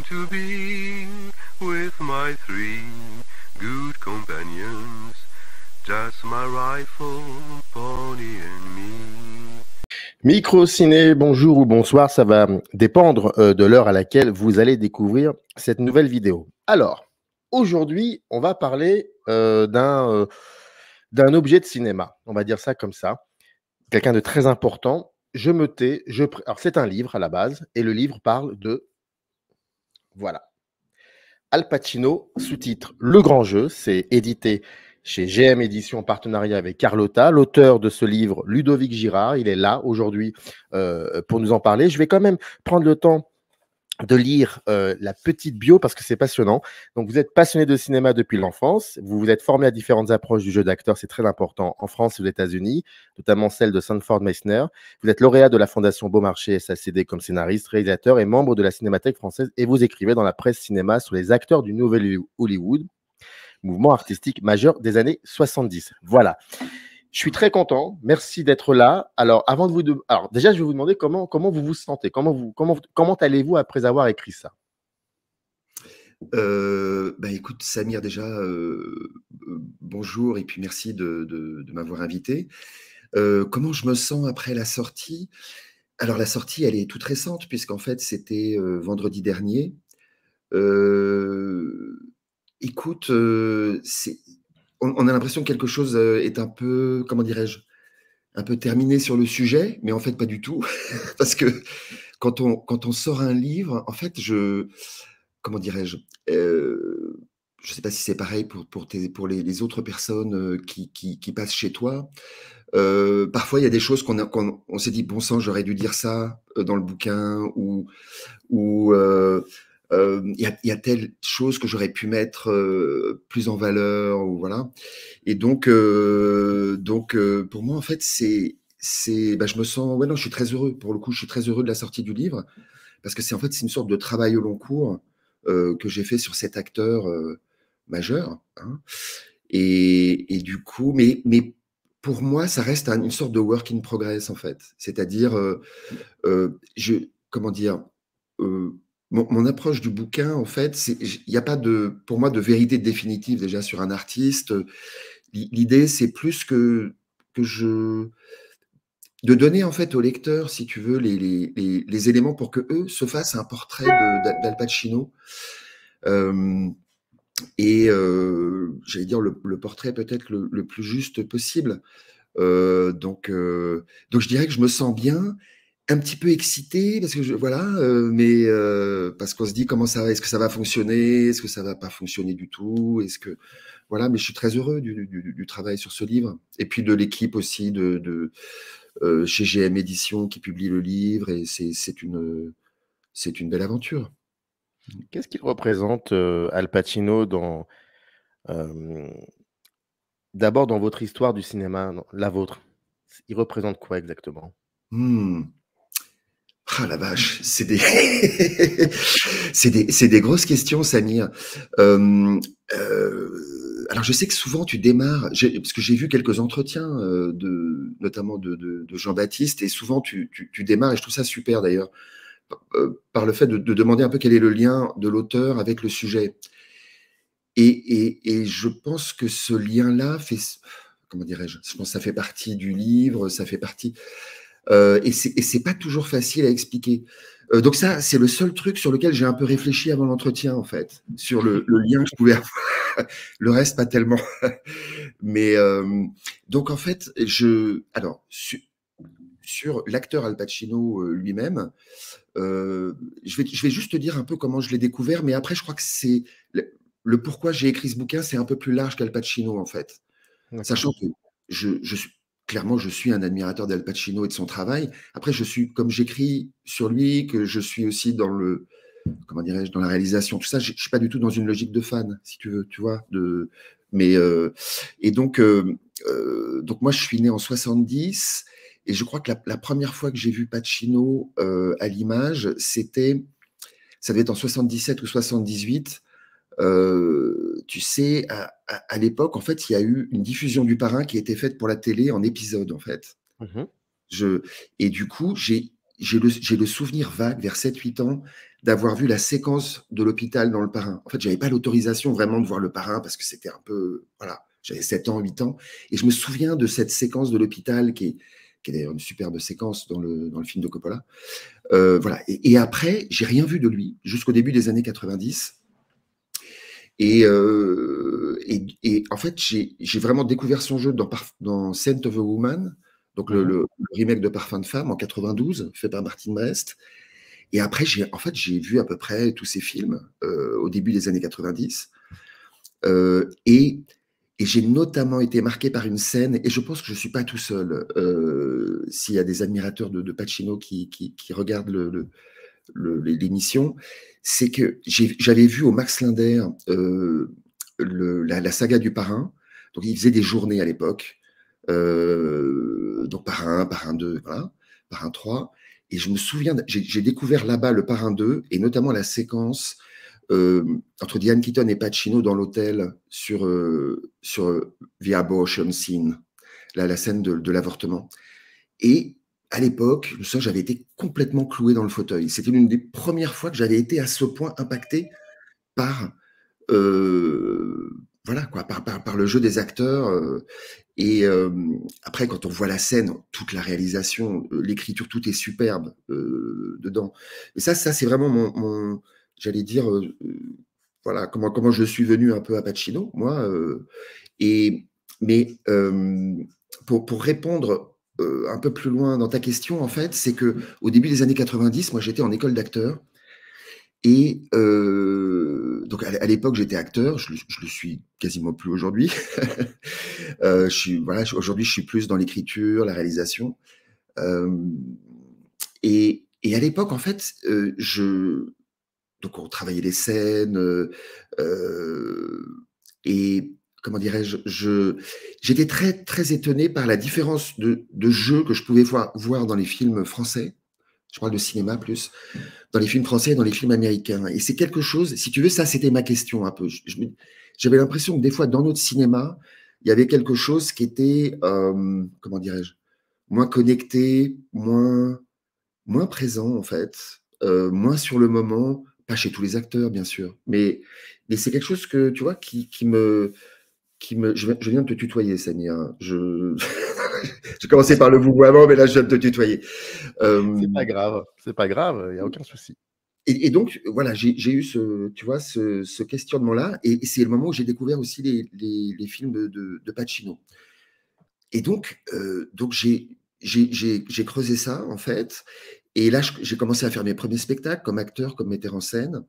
to be with my three good companions, just my rifle, pony and me. Micro-ciné, bonjour ou bonsoir, ça va dépendre de l'heure à laquelle vous allez découvrir cette nouvelle vidéo. Alors, aujourd'hui, on va parler d'un objet de cinéma, on va dire ça comme ça, quelqu'un de très important. Je me tais, alors c'est un livre à la base, et le livre parle de, voilà, Al Pacino, sous-titre Le Grand Jeu, c'est édité chez GM Éditions en partenariat avec Carlotta. L'auteur de ce livre, Ludovic Girard, il est là aujourd'hui pour nous en parler. Je vais quand même prendre le temps de lire la petite bio parce que c'est passionnant. Donc, vous êtes passionné de cinéma depuis l'enfance. Vous vous êtes formé à différentes approches du jeu d'acteur. C'est très important en France et aux États-Unis, notamment celle de Sanford Meisner. Vous êtes lauréat de la Fondation Beaumarchais SACD comme scénariste, réalisateur et membre de la Cinémathèque française. Et vous écrivez dans la presse cinéma sur les acteurs du Nouvel Hollywood, mouvement artistique majeur des années 70. Voilà. Je suis très content. Merci d'être là. Alors, alors déjà, je vais vous demander comment vous vous sentez. Comment allez-vous après avoir écrit ça? Écoute, Samir, déjà, bonjour et puis merci de m'avoir invité. Comment je me sens après la sortie? Alors, la sortie, elle est toute récente, puisqu'en fait, c'était vendredi dernier. Écoute, on a l'impression que quelque chose est un peu, comment dirais-je, un peu terminé sur le sujet, mais en fait, pas du tout. Parce que quand on sort un livre, en fait, comment dirais-je, je ne sais pas si c'est pareil pour les autres personnes qui passent chez toi. Parfois, il y a des choses on s'est dit, bon sang, j'aurais dû dire ça dans le bouquin, ou il y a telle chose que j'aurais pu mettre plus en valeur, ou voilà. Et donc, pour moi, en fait, je me sens, ouais, non, je suis très heureux. Pour le coup, je suis très heureux de la sortie du livre, parce que c'est une sorte de travail au long cours que j'ai fait sur cet acteur majeur, hein. Et du coup, mais pour moi, ça reste une sorte de work in progress, en fait. C'est-à-dire, comment dire, mon approche du bouquin, en fait, il n'y a pas pour moi de vérité définitive déjà sur un artiste. L'idée, c'est plus de donner en fait au lecteur, si tu veux, les éléments pour que eux se fassent un portrait d'Al Pacino. J'allais dire le portrait peut-être le plus juste possible. Donc je dirais que je me sens bien, un petit peu excité parce que parce qu'on se dit est-ce que ça va fonctionner, est-ce que ça va pas fonctionner du tout, voilà, mais je suis très heureux du travail sur ce livre, et puis de l'équipe aussi chez GM Éditions qui publie le livre, et c'est une belle aventure. Qu'est-ce qu'il représente, Al Pacino, d'abord dans votre histoire du cinéma, la vôtre? Il représente quoi exactement? Ah la vache, c'est des c'est des grosses questions, Samir. Alors je sais que souvent tu démarres, parce que j'ai vu quelques entretiens notamment de Jean-Baptiste, et souvent tu démarres, et je trouve ça super d'ailleurs, par le fait de demander un peu quel est le lien de l'auteur avec le sujet. Et je pense que ce lien-là comment dirais-je, je pense que ça fait partie du livre, ça fait partie. Et c'est pas toujours facile à expliquer. Donc ça, c'est le seul truc sur lequel j'ai un peu réfléchi avant l'entretien, en fait, sur le lien que je pouvais avoir. Le reste, pas tellement. Mais donc en fait, alors sur l'acteur Al Pacino lui-même, je vais juste te dire un peu comment je l'ai découvert, mais après, je crois que c'est le pourquoi j'ai écrit ce bouquin, c'est un peu plus large qu'Al Pacino, en fait. Sachant que clairement, je suis un admirateur d'Al Pacino et de son travail. Après, comme j'écris sur lui, que je suis aussi comment dirais-je, dans la réalisation, tout ça, je suis pas du tout dans une logique de fan, si tu veux, tu vois. Et donc moi, je suis né en 70, et je crois que la première fois que j'ai vu Pacino à l'image, ça devait être en 77 ou 78. Tu sais, à l'époque, en fait, il y a eu une diffusion du Parrain qui a été faite pour la télé en épisode, en fait. Mmh. Et du coup, j'ai le souvenir vague, vers 7-8 ans, d'avoir vu la séquence de l'hôpital dans Le Parrain. En fait, je n'avais pas l'autorisation vraiment de voir Le Parrain parce que c'était un peu... Voilà, j'avais 7 ans, 8 ans. Et je me souviens de cette séquence de l'hôpital qui est d'ailleurs une superbe séquence dans le film de Coppola. Voilà. Et après, j'ai rien vu de lui jusqu'au début des années 90. Et en fait, j'ai vraiment découvert son jeu dans Scent of a Woman, donc le remake de Parfum de femme en 92, fait par Martin Brest. Et après, j'ai vu à peu près tous ces films au début des années 90. Et j'ai notamment été marqué par une scène, et je pense que je ne suis pas tout seul. S'il y a des admirateurs de Pacino qui regardent l'émission, c'est que j'avais vu au Max Linder la saga du Parrain. Donc, il faisait des journées à l'époque. Donc, Parrain 2, voilà, Parrain 3. Et je me souviens, j'ai découvert là-bas le Parrain 2, et notamment la séquence entre Diane Keaton et Pacino dans l'hôtel sur The Abortion Scene, la scène de l'avortement. Et à l'époque, j'avais été complètement cloué dans le fauteuil. C'était l'une des premières fois que j'avais été à ce point impacté par, voilà, quoi, par le jeu des acteurs. Et après, quand on voit la scène, toute la réalisation, l'écriture, tout est superbe dedans. Et ça c'est vraiment mon j'allais dire, voilà, comment je suis venu un peu à Pacino, moi. Mais pour répondre un peu plus loin dans ta question, en fait, c'est que au début des années 90, moi, j'étais en école d'acteur. Et donc, à l'époque, j'étais acteur. Je le suis quasiment plus aujourd'hui. Voilà, aujourd'hui, je suis plus dans l'écriture, la réalisation. Et à l'époque, en fait, donc on travaillait les scènes et comment dirais-je, j'étais très très étonné par la différence de jeu que je pouvais voir dans les films français. Je parle de cinéma plus, dans les films français et dans les films américains. Et c'est quelque chose, si tu veux, ça c'était ma question un peu. J'avais l'impression que des fois dans notre cinéma, il y avait quelque chose qui était, comment dirais-je, moins connecté, moins présent en fait, moins sur le moment, pas chez tous les acteurs bien sûr, mais c'est quelque chose que tu vois qui me je viens de te tutoyer, Samir. J'ai commencé par le vouvoiement, mais là, je viens de te tutoyer. C'est pas grave, il n'y a aucun souci. Et donc, voilà, j'ai eu tu vois, ce questionnement-là, et c'est le moment où j'ai découvert aussi les films de Pacino. Et donc j'ai creusé ça, en fait, et là, j'ai commencé à faire mes premiers spectacles comme acteur, comme metteur en scène.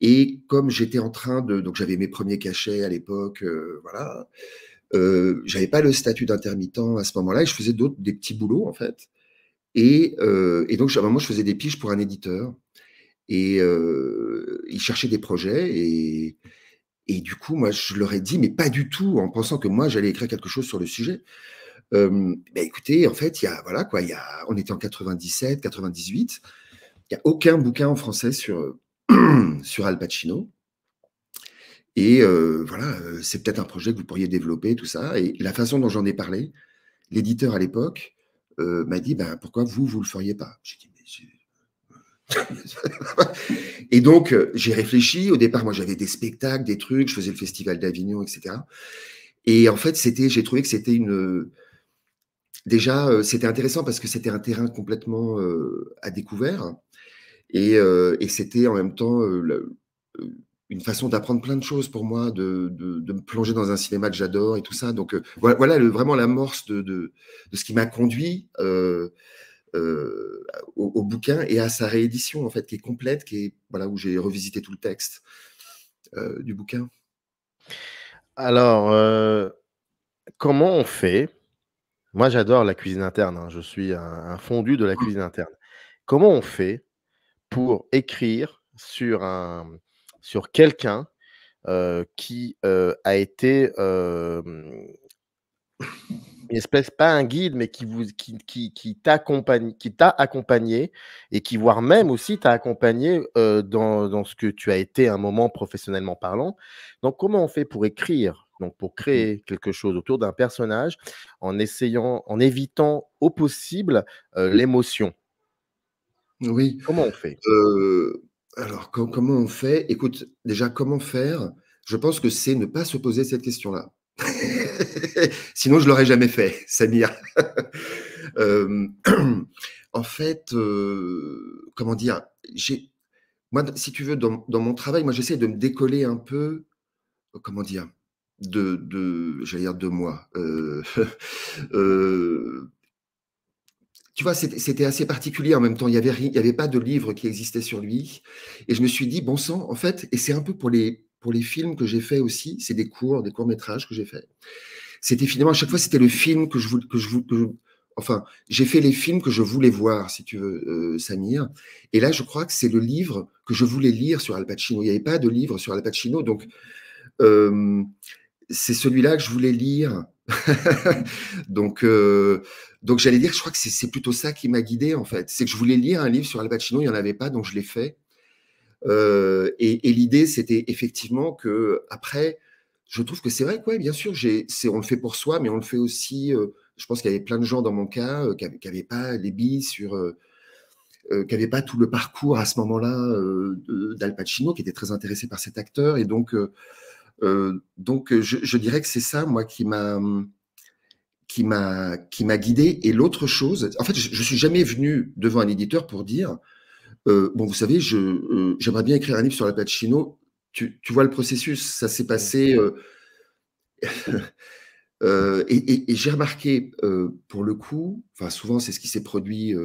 Et comme j'étais en train donc j'avais mes premiers cachets à l'époque, voilà. J'avais pas le statut d'intermittent à ce moment-là, et je faisais des petits boulots en fait. Et donc à un moment, je faisais des piges pour un éditeur, et il cherchait des projets, et du coup, moi, je leur ai dit, mais pas du tout, en pensant que moi, j'allais écrire quelque chose sur le sujet. Écoutez, en fait, voilà quoi, on était en 97, 98, il y a aucun bouquin en français sur Al Pacino. Et voilà, c'est peut-être un projet que vous pourriez développer, tout ça. Et la façon dont j'en ai parlé, l'éditeur à l'époque m'a dit, ben, pourquoi vous le feriez pas? J'ai dit, et donc, j'ai réfléchi. Au départ, moi, j'avais des spectacles, des trucs, je faisais le Festival d'Avignon, etc. Et en fait, j'ai trouvé que c'était déjà, c'était intéressant parce que c'était un terrain complètement à découvert. Et c'était en même temps une façon d'apprendre plein de choses pour moi, de me plonger dans un cinéma que j'adore et tout ça. Donc voilà vraiment l'amorce de ce qui m'a conduit au bouquin et à sa réédition, en fait, qui est complète, voilà, où j'ai revisité tout le texte du bouquin. Alors, comment on fait? Moi, j'adore la cuisine interne, hein, je suis un fondu de la cuisine interne. Comment on fait pour écrire sur quelqu'un qui a été une espèce, pas un guide, mais qui t'a accompagné et qui, voire même aussi, t'a accompagné dans ce que tu as été à un moment professionnellement parlant. Donc, comment on fait pour écrire, donc pour créer quelque chose autour d'un personnage en évitant au possible l'émotion? Oui. Comment on fait? Alors, comment on fait? Écoute, déjà, comment faire? Je pense que c'est ne pas se poser cette question-là. Sinon, je l'aurais jamais fait, Samir. Hem, en fait, comment dire? Moi, si tu veux, dans mon travail, moi, j'essaie de me décoller un peu, comment dire? J'allais dire de moi. Heu, Tu vois, c'était assez particulier en même temps. Il y avait pas de livre qui existait sur lui et je me suis dit: «Bon sang», en fait, et c'est un peu pour les films que j'ai faits aussi, c'est des courts-métrages que j'ai faits. C'était finalement à chaque fois, c'était le film que je enfin, j'ai fait les films que je voulais voir, si tu veux, Samir, et là, je crois que c'est le livre que je voulais lire sur Al Pacino. Il y avait pas de livre sur Al Pacino, donc hem, c'est celui-là que je voulais lire. Donc, j'allais dire, je crois que c'est plutôt ça qui m'a guidé, en fait. C'est que je voulais lire un livre sur Al Pacino, il n'y en avait pas, donc je l'ai fait. Et l'idée, c'était effectivement que après, je trouve que c'est vrai que, ouais, bien sûr, on le fait pour soi, mais on le fait aussi. Je pense qu'il y avait plein de gens dans mon cas qui n'avaient pas les billes qui n'avaient pas tout le parcours à ce moment-là d'Al Pacino, qui était très intéressé par cet acteur. Et donc, je dirais que c'est ça, moi, qui m'a guidé. Et l'autre chose, en fait, je suis jamais venu devant un éditeur pour dire bon, vous savez, j'aimerais bien écrire un livre sur Al Pacino. Tu vois le processus, ça s'est Mmh. passé. Et j'ai remarqué, pour le coup, enfin souvent c'est ce qui s'est produit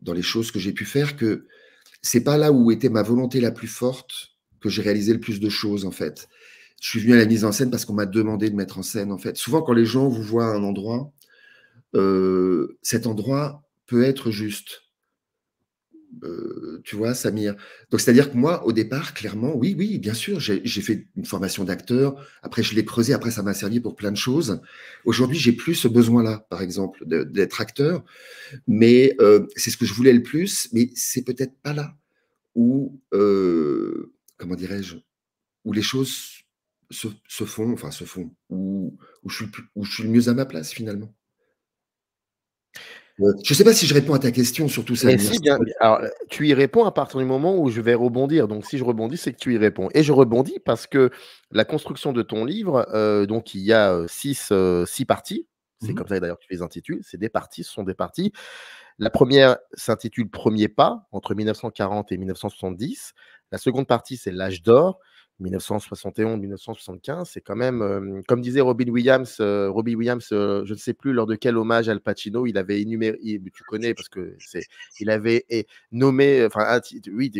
dans les choses que j'ai pu faire, que c'est pas là où était ma volonté la plus forte que j'ai réalisé le plus de choses en fait. Je suis venu à la mise en scène parce qu'on m'a demandé de mettre en scène en fait. Souvent quand les gens vous voient à un endroit, cet endroit peut être juste. Tu vois, Samir? Donc, c'est-à-dire que moi, au départ, clairement, oui, oui, bien sûr, j'ai fait une formation d'acteur. Après, je l'ai creusé. Après, ça m'a servi pour plein de choses. Aujourd'hui, j'ai plus ce besoin-là, par exemple, d'être acteur. Mais c'est ce que je voulais le plus. Mais c'est peut-être pas là où, comment dirais-je, où les choses se font, enfin, se font, où où je suis le mieux à ma place, finalement. Je ne sais pas si je réponds à ta question, surtout, Mais Samir. si, bien, alors, tu y réponds à partir du moment où je vais rebondir. Donc, si je rebondis, c'est que tu y réponds. Et je rebondis parce que la construction de ton livre, donc il y a 6 parties. C'est Mhm. comme ça d'ailleurs que tu les intitules. C'est des parties, ce sont des parties. La première s'intitule Premier pas, entre 1940 et 1970. La seconde partie, c'est l'âge d'or, 1971-1975. C'est quand même, comme disait Robin Williams, je ne sais plus lors de quel hommage Al Pacino, il avait énuméré, tu connais parce que il avait nommé, enfin, oui,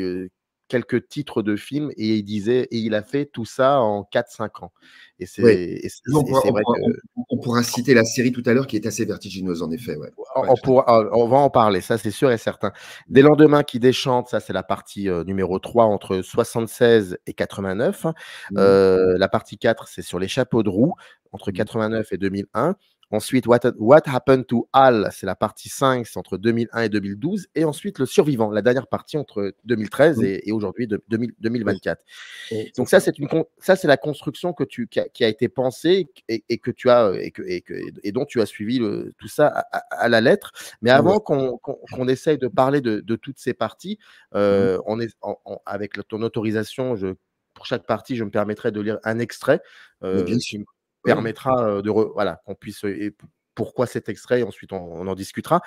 quelques titres de films et il disait, et il a fait tout ça en 4-5 ans. Et Oui. c'est vrai que On pourra citer la série tout à l'heure qui est assez vertigineuse, en effet. Ouais. Ouais, tout à fait. on va en parler, ça c'est sûr et certain. Des lendemains qui déchantent, ça c'est la partie numéro 3 entre 76 et 89. Mhm. La partie 4, c'est sur les chapeaux de roue entre Mhm. 89 et 2001. Ensuite, What Happened to Al, c'est la partie 5, c'est entre 2001 et 2012. Et ensuite, Le Survivant, la dernière partie entre 2013 Mhm. et aujourd'hui, Oui, 2024. oui, c'est Donc ça. ça, c'est la construction qui a été pensée et que tu as et dont tu as suivi tout ça à la lettre. Mais Ouais. avant qu'on essaye de parler de toutes ces parties, Mhm. avec ton autorisation, pour chaque partie, je me permettrai de lire un extrait Mais bien sûr. qui me Oui. permettra voilà, qu'on puisse pourquoi cet extrait, et ensuite on en discutera.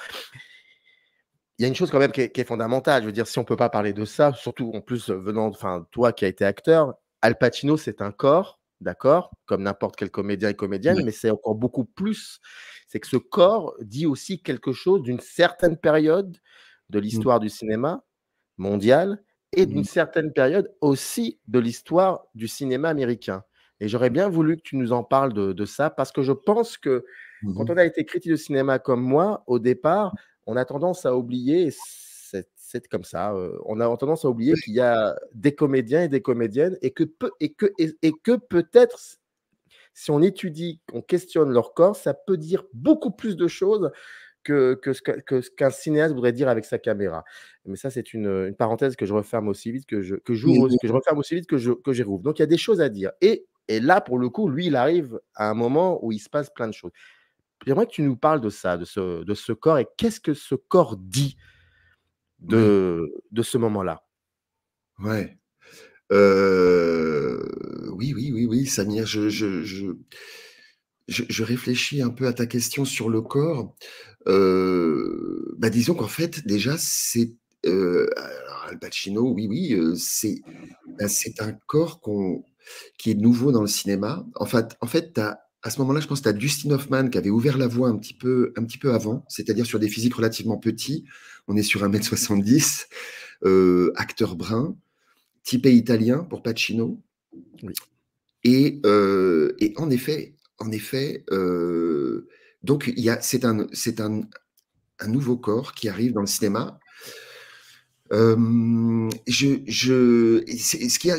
Il y a une chose quand même qui est fondamentale. Je veux dire, si on peut pas parler de ça, surtout en plus venant, enfin, toi qui as été acteur, Al Pacino, c'est un corps, d'accord, comme n'importe quel comédien et comédienne, Ouais. mais c'est encore beaucoup plus. C'est que ce corps dit aussi quelque chose d'une certaine période de Mhm. l'histoire du cinéma mondial et d'une Mhm. certaine période aussi de l'histoire du cinéma américain. Et j'aurais bien voulu que tu nous en parles de ça parce que je pense que quand on Mhm. a été critique de cinéma comme moi, au départ, on a tendance à oublier, c'est comme ça, on a tendance à oublier qu'il y a des comédiens et des comédiennes et que peut-être si on étudie, qu'on questionne leur corps, ça peut dire beaucoup plus de choses ce qu'un cinéaste voudrait dire avec sa caméra. Mais ça, c'est une parenthèse que je referme aussi vite que Mais j'ouvre, que je referme aussi vite que j'y rouvre. Donc il y a des choses à dire et là, pour le coup, lui, il arrive à un moment où il se passe plein de choses. J'aimerais que tu nous parles de ça, de ce corps et qu'est-ce que ce corps dit? Ouais. de ce moment-là? Ouais. Oui, oui, oui, oui, Samir, je réfléchis un peu à ta question sur le corps. Bah, disons qu'en fait, déjà, alors Al Pacino, oui, oui, c'est un corps qui est nouveau dans le cinéma. En fait, à ce moment-là, je pense que tu as Dustin Hoffman qui avait ouvert la voie un petit peu avant, c'est-à-dire sur des physiques relativement petits. On est sur 1,70 m, acteur brun, typé italien pour Pacino. Oui. Et en effet, donc c'est un nouveau corps qui arrive dans le cinéma. Ce qu'il y a,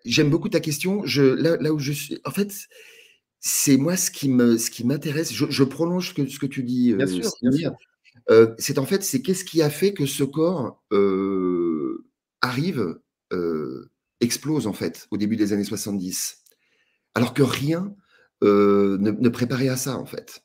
j'aime beaucoup ta question. Là où je suis, en fait, c'est moi ce qui m'intéresse. Je prolonge ce que tu dis, Bien sûr, bien Samir. sûr. C'est qu'est-ce qui a fait que ce corps arrive, euh, explose en fait au début des années 70, alors que rien ne préparait à ça en fait.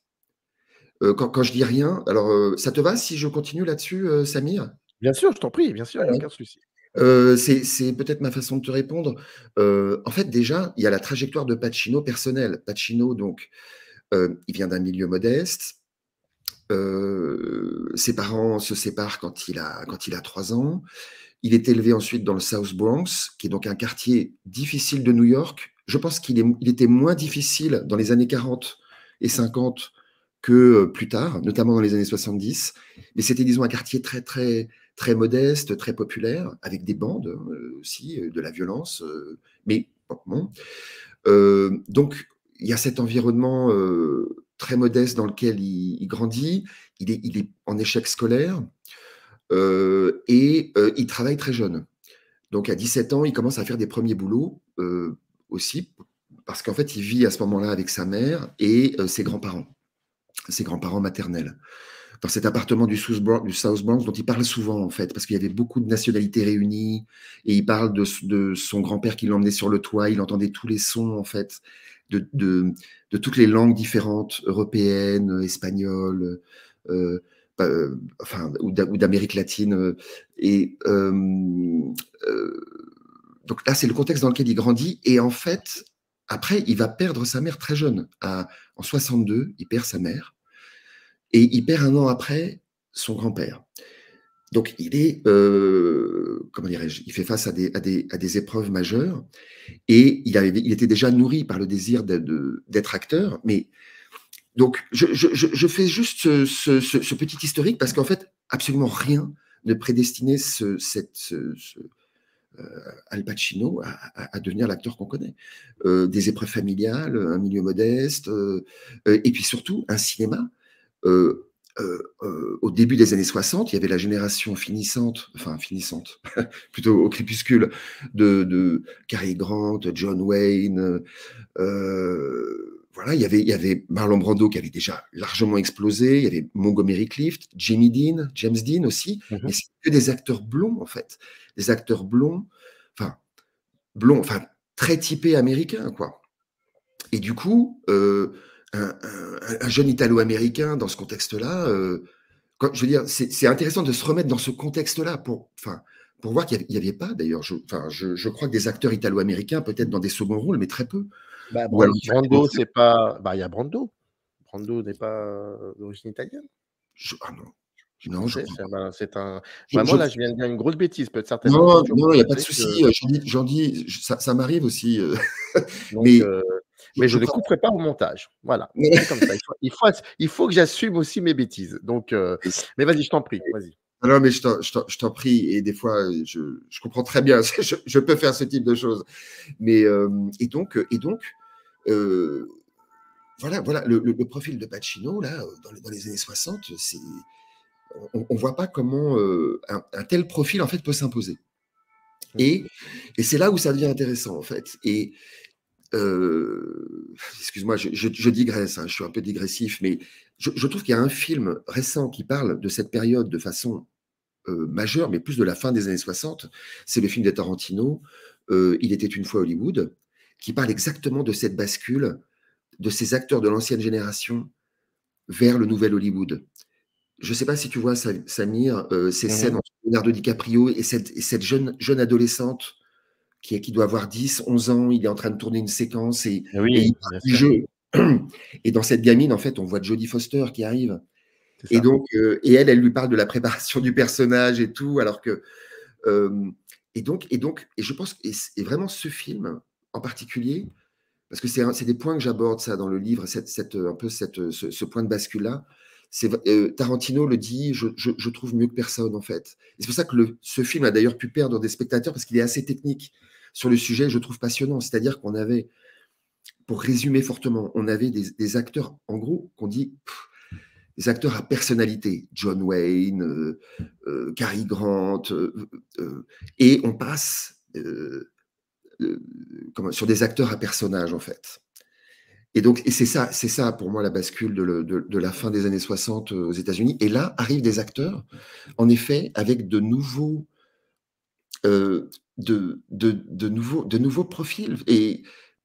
Quand je dis rien, alors ça te va si je continue là-dessus, Samir? Bien sûr, je t'en prie, bien sûr, il y a aucun souci. C'est peut-être ma façon de te répondre. En fait, déjà, il y a la trajectoire de Pacino personnelle. Pacino, donc, il vient d'un milieu modeste. Ses parents se séparent quand il a 3 ans. Il est élevé ensuite dans le South Bronx, qui est donc un quartier difficile de New York. Je pense il était moins difficile dans les années 40 et 50 que plus tard, notamment dans les années 70. Mais c'était, disons, un quartier très, très, très modeste, très populaire, avec des bandes aussi, de la violence. Mais bon. Donc, il y a cet environnement très modeste dans lequel il grandit. Il est en échec scolaire et il travaille très jeune. Donc, à 17 ans, il commence à faire des premiers boulots aussi, parce qu'en fait, il vit à ce moment-là avec sa mère et ses grands-parents maternels, dans cet appartement du South Bronx dont il parle souvent, en fait, parce qu'il y avait beaucoup de nationalités réunies, et il parle de son grand-père qui l'emmenait sur le toit, il entendait tous les sons, en fait, de, de, de toutes les langues différentes, européennes, espagnoles, euh, enfin, ou d'Amérique latine. Et euh, donc là, c'est le contexte dans lequel il grandit, et en fait, après, il va perdre sa mère très jeune. En 62, il perd sa mère. Et il perd un an après son grand-père. Donc, comment dirais-je, il fait face à des épreuves majeures et il était déjà nourri par le désir d'être acteur. Mais donc, je fais juste ce petit historique parce qu'en fait, absolument rien ne prédestinait Al Pacino à devenir l'acteur qu'on connaît. Des épreuves familiales, un milieu modeste, et puis surtout un cinéma euh, au début des années 60, il y avait la génération finissante, plutôt au crépuscule, de Cary Grant, John Wayne. Voilà, il y avait Marlon Brando qui avait déjà largement explosé, il y avait Montgomery Clift, James Dean aussi, mais Mhm. c'est que des acteurs blonds, en fait. Des acteurs enfin, blonds, enfin, très typés américains, quoi. Et du coup, un jeune Italo-américain dans ce contexte-là, je veux dire, c'est intéressant de se remettre dans ce contexte-là pour voir qu'il n'y avait pas, d'ailleurs, je crois que des acteurs italo-américains, peut-être dans des seconds rôles, mais très peu. Bah, Ou alors, il fallait Brando, c'est pas. Bah, il y a Brando. Brando n'est pas d'origine italienne. ah non, Je non, je pensais. crois pas. C'est un. Je Vraiment, là, je viens de dire une grosse bêtise. Peut-être certainement que Non, tu non, il n'y a pas de reconnais souci. que. Ça m'arrive aussi. Donc, Mais mais je je ne crois couperai pas au montage. Voilà. pas. C'est comme ça. Il faut que j'assume aussi mes bêtises. Donc, mais vas-y, je t'en prie. Vas-y. Non, mais je t'en prie. Et des fois, je comprends très bien. Je peux faire ce type de choses. Mais, et donc euh, voilà le profil de Pacino, là, dans les années 60, on voit pas comment un tel profil, en fait, peut s'imposer. Mm. Et, et c'est là où ça devient intéressant, en fait. Et excuse-moi, je digresse, hein, je suis un peu digressif, mais je trouve qu'il y a un film récent qui parle de cette période de façon majeure, mais plus de la fin des années 60. C'est le film de Tarantino, Il était une fois Hollywood, qui parle exactement de cette bascule de ces acteurs de l'ancienne génération vers le nouvel Hollywood. je ne sais pas si tu vois, Samir, ces scènes Mhm. entre Leonardo DiCaprio et cette jeune adolescente qui doit avoir 10, 11 ans, il est en train de tourner une séquence et Oui, il parle bien du sûr, jeu. Et dans cette gamine, en fait, on voit Jodie Foster qui arrive. c'est Et ça. donc, elle lui parle de la préparation du personnage et tout, alors que. euh, et je pense, et vraiment ce film en particulier, parce que c'est des points que j'aborde ça dans le livre, un peu ce point de bascule-là. Tarantino le dit, je trouve mieux que personne en fait. Et c'est pour ça que ce film a d'ailleurs pu perdre des spectateurs parce qu'il est assez technique sur le sujet, je trouve passionnant. C'est-à-dire qu'on avait, pour résumer fortement, on avait des acteurs, en gros, qu'on dit des acteurs à personnalité, John Wayne, Cary Grant, et on passe sur des acteurs à personnages en fait. Et donc, c'est ça pour moi la bascule de la fin des années 60 aux États-Unis. Et là arrivent des acteurs, en effet, avec euh, de nouveaux profils. Et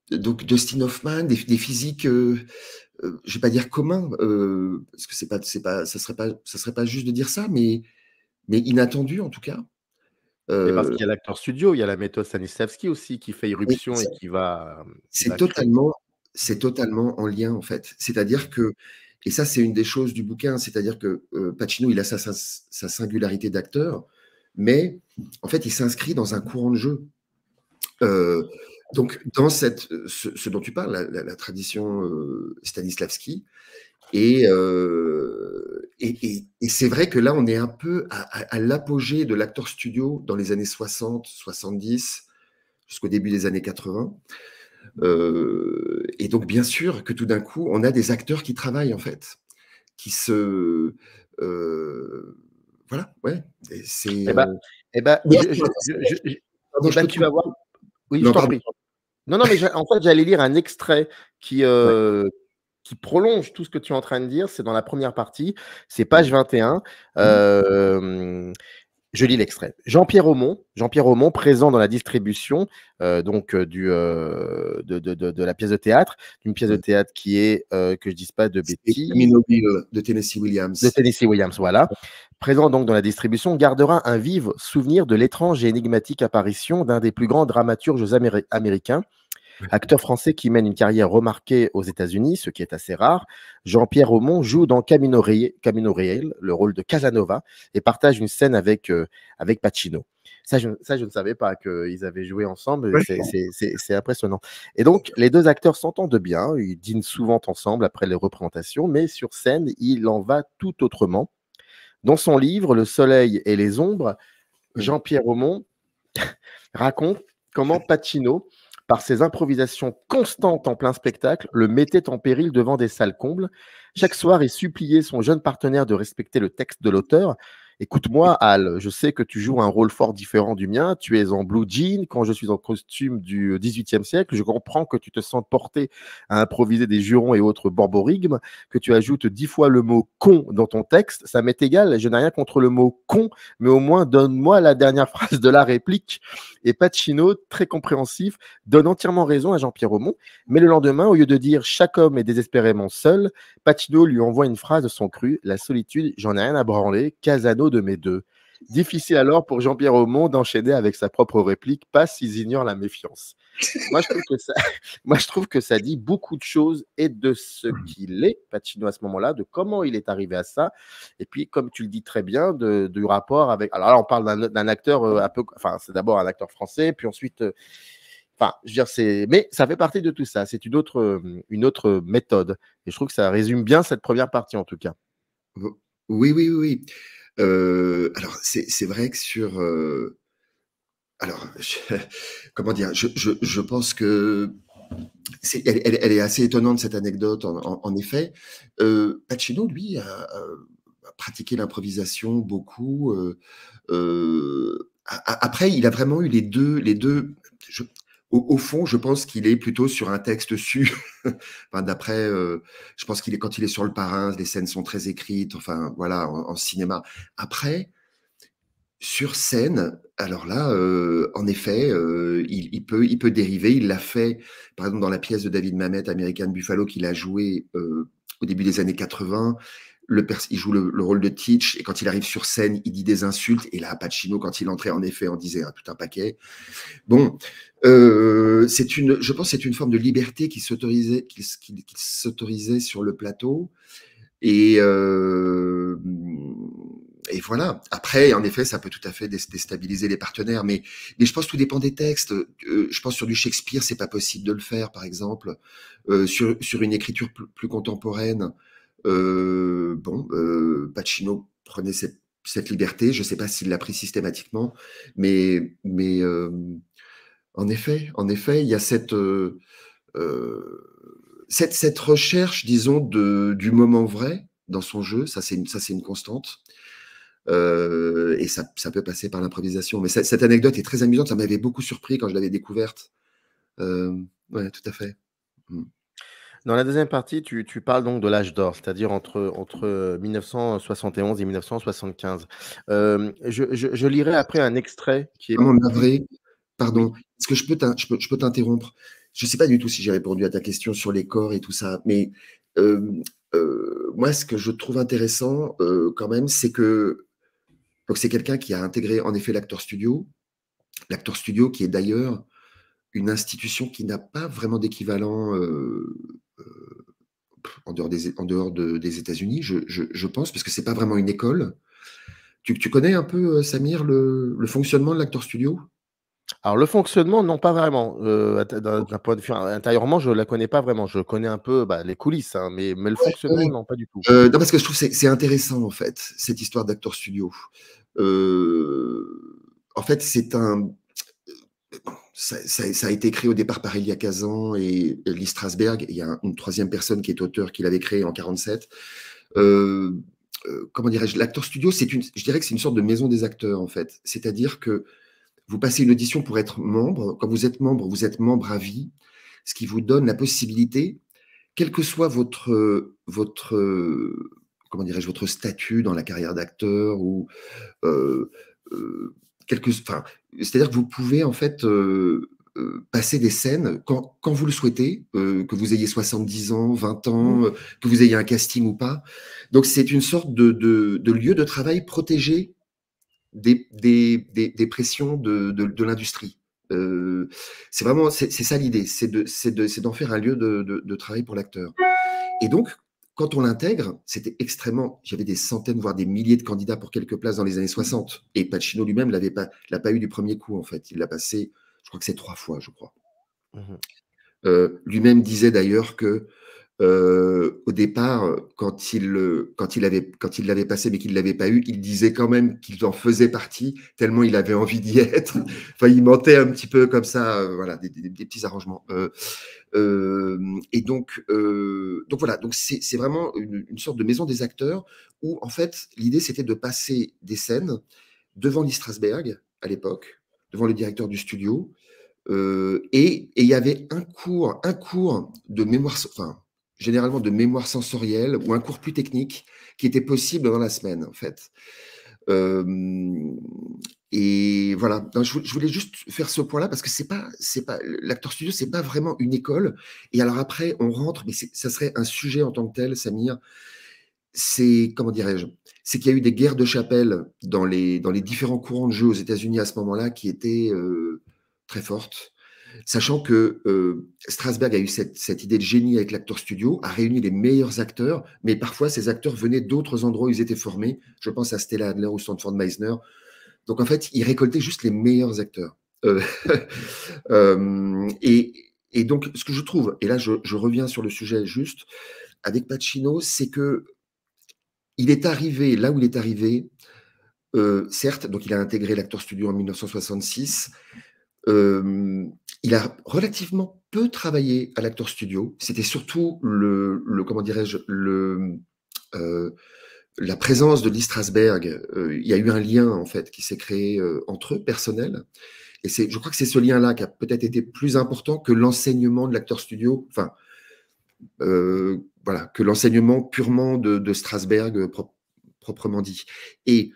donc Dustin Hoffman, des physiques, je vais pas dire communs, parce que ça serait pas juste de dire ça, mais inattendus en tout cas. Et parce Euh, qu'il y a l'acteur studio, il y a la méthode Stanislavski aussi qui fait et irruption et qui c'est va créer. c'est totalement en lien en fait. C'est-à-dire que, et ça c'est une des choses du bouquin, c'est-à-dire que Pacino il a sa singularité d'acteur, mais en fait il s'inscrit dans un courant de jeu. Euh, donc dans ce dont tu parles, la tradition Stanislavski, et c'est vrai que là on est un peu à l'apogée de l'acteur studio dans les années 60, 70, jusqu'au début des années 80. Et donc, bien sûr que tout d'un coup, on a des acteurs qui travaillent, en fait, qui se. Voilà, ouais. Et c'est. Eh ben, eh ben, D'ailleurs, pardon, eh je ben, peux te tu vas couper. voir. Oui, je Non, t'en pardon. prie. Non, non, mais en fait, j'allais lire un extrait qui, Ouais. qui prolonge tout ce que tu es en train de dire. C'est dans la première partie, c'est page Mhm. 21. Mhm. Je lis l'extrait. Jean-Pierre Aumont, présent dans la distribution de la pièce de théâtre, d'une pièce de Ouais. théâtre qui est, que je ne dise pas de C'est bêtises, Aminoville de Tennessee de Williams. Tennessee Williams, voilà. Présent donc dans la distribution, gardera un vif souvenir de l'étrange et énigmatique apparition d'un des plus grands dramaturges américains, acteur français qui mène une carrière remarquée aux États-Unis, ce qui est assez rare. Jean-Pierre Aumont joue dans Camino Real le rôle de Casanova et partage une scène avec Pacino. Ça, je ne savais pas qu'ils avaient joué ensemble. Ouais. C'est impressionnant. Et donc, les deux acteurs s'entendent bien. Ils dînent souvent ensemble après les représentations, mais sur scène, il en va tout autrement. Dans son livre Le Soleil et les ombres, Ouais. Jean-Pierre Aumont raconte comment Pacino, par ses improvisations constantes en plein spectacle, le mettait en péril devant des salles combles. Chaque soir, il suppliait son jeune partenaire de respecter le texte de l'auteur. Écoute-moi, Al, je sais que tu joues un rôle fort différent du mien. Tu es en blue jean quand je suis en costume du XVIIIe siècle. Je comprends que tu te sens porté à improviser des jurons et autres borborigmes, que tu ajoutes 10 fois le mot con dans ton texte. Ça m'est égal, je n'ai rien contre le mot con, mais au moins donne-moi la dernière phrase de la réplique. Et Pacino, très compréhensif, donne entièrement raison à Jean-Pierre Aumont. Mais le lendemain, au lieu de dire chaque homme est désespérément seul, Pacino lui envoie une phrase de son cru: la solitude, j'en ai rien à branler, Casano de mes deux. Difficile alors pour Jean-Pierre Aumont d'enchaîner avec sa propre réplique, pas s'ils ignorent la méfiance. Moi, je trouve que ça, moi, je trouve que ça dit beaucoup de choses et de ce qu'il est, Pacino, à ce moment-là, de comment il est arrivé à ça. Et puis, comme tu le dis très bien, du rapport avec. Alors là, on parle d'un acteur un peu. Enfin, c'est d'abord un acteur français, puis ensuite. Enfin, je veux dire, mais ça fait partie de tout ça. C'est une autre méthode. Et je trouve que ça résume bien cette première partie, en tout cas. Oui, oui, oui, oui. Alors, c'est vrai que sur. Alors, comment dire, je pense que elle est assez étonnante cette anecdote, en effet. Pacino, lui, a pratiqué l'improvisation beaucoup. Après, il a vraiment eu les deux. Au fond, je pense qu'il est plutôt sur un texte su. Enfin, d'après, je pense quand il est sur Le Parrain, les scènes sont très écrites. Enfin, voilà, en cinéma. Après, sur scène, alors là, en effet, il peut dériver. Il l'a fait, par exemple, dans la pièce de David Mamet, American Buffalo, qu'il a joué au début des années 80. il joue le rôle de Teach, et quand il arrive sur scène, il dit des insultes, et là, Pacino, quand il entrait, en effet, en disait tout un paquet. Bon, je pense que c'est une forme de liberté qui s'autorisait sur le plateau, et voilà. Après, en effet, ça peut tout à fait déstabiliser les partenaires, mais je pense que tout dépend des textes. Je pense sur du Shakespeare, c'est pas possible de le faire, par exemple. Sur une écriture plus contemporaine, Pacino prenait cette liberté. Je sais pas s'il l'a pris systématiquement, mais en effet, il y a cette recherche, disons, du moment vrai dans son jeu. Ça, c'est une constante. Et ça peut passer par l'improvisation. Mais cette anecdote est très amusante. Ça m'avait beaucoup surpris quand je l'avais découverte. Ouais, tout à fait. Dans la deuxième partie, tu parles donc de l'âge d'or, c'est-à-dire entre 1971 et 1975. Je lirai après un extrait qui est Vraiment plus... navré. Pardon. Oui. Est-ce que je peux t'interrompre? Je ne sais pas du tout si j'ai répondu à ta question sur les corps et tout ça, mais moi, ce que je trouve intéressant quand même, c'est que donc c'est quelqu'un qui a intégré en effet l'Actor Studio. L'Actor Studio qui est d'ailleurs une institution qui n'a pas vraiment d'équivalent en dehors des États-Unis, je pense, parce que c'est pas vraiment une école. Tu connais un peu, Samir, le fonctionnement de l'Actor Studio? Alors le fonctionnement, non, pas vraiment. D'un point de vue intérieurement, je la connais pas vraiment. Je connais un peu, les coulisses, hein, mais le Ouais. fonctionnement, non, pas du tout. Non, parce que je trouve que c'est intéressant, en fait, cette histoire d'Actor Studio. En fait, ça a été créé au départ par Elia Kazan et Lee Strasberg. Il y a une troisième personne qui est auteur qui l'avait créé en 1947. Comment dirais-je, l'Actor Studio, je dirais que c'est une sorte de maison des acteurs, en fait. C'est-à-dire que vous passez une audition pour être membre. Quand vous êtes membre à vie, ce qui vous donne la possibilité, quel que soit votre comment dirais-je, votre statut dans la carrière d'acteur ou c'est-à-dire que vous pouvez en fait passer des scènes quand vous le souhaitez, que vous ayez 70 ans, 20 ans, que vous ayez un casting ou pas. Donc c'est une sorte de lieu de travail protégé des pressions de l'industrie. C'est ça l'idée, c'est d'en faire un lieu de travail pour l'acteur. Et donc, quand on l'intègre, c'était extrêmement. J'avais des centaines, voire des milliers de candidats pour quelques places dans les années 60. Et Pacino lui-même l'a pas eu du premier coup, en fait. Il l'a passé, je crois que c'est 3 fois, je crois. Lui-même disait d'ailleurs que au départ, quand il l'avait passé mais qu'il ne l'avait pas eu, il disait quand même qu'il en faisait partie, tellement il avait envie d'y être. Enfin, il mentait un petit peu comme ça, voilà, des petits arrangements. Et donc voilà, donc c'est vraiment une sorte de maison des acteurs où, en fait, l'idée, c'était de passer des scènes devant Lee Strasberg, à l'époque, devant le directeur du studio, et il y avait un cours de mémoire, enfin, généralement de mémoire sensorielle ou un cours plus technique qui était possible dans la semaine, en fait. Et voilà, donc, je voulais juste faire ce point-là parce que c'est pas l'Actor Studio, c'est pas vraiment une école. Et alors après, on rentre, mais ça serait un sujet en tant que tel, Samir. C'est, comment dirais-je, c'est qu'il y a eu des guerres de chapelle dans les différents courants de jeu aux États-Unis à ce moment-là qui étaient très fortes. Sachant que Strasberg a eu cette idée de génie avec l'Actor Studio, a réuni les meilleurs acteurs, mais parfois ces acteurs venaient d'autres endroits où ils étaient formés. Je pense à Stella Adler ou Stanford Meisner. Donc en fait, il récoltait juste les meilleurs acteurs. Et donc, ce que je trouve, et là je reviens sur le sujet juste, avec Pacino, c'est que il est arrivé là où il est arrivé, certes, donc il a intégré l'Actor Studio en 1966. Il a relativement peu travaillé à l'Actor Studio. C'était surtout comment dirais-je, la présence de Lee Strasberg. Il y a eu un lien, en fait, qui s'est créé entre eux, personnel. Et je crois que c'est ce lien-là qui a peut-être été plus important que l'enseignement de l'Actor Studio. Enfin, voilà, que l'enseignement purement de Strasberg proprement dit. Et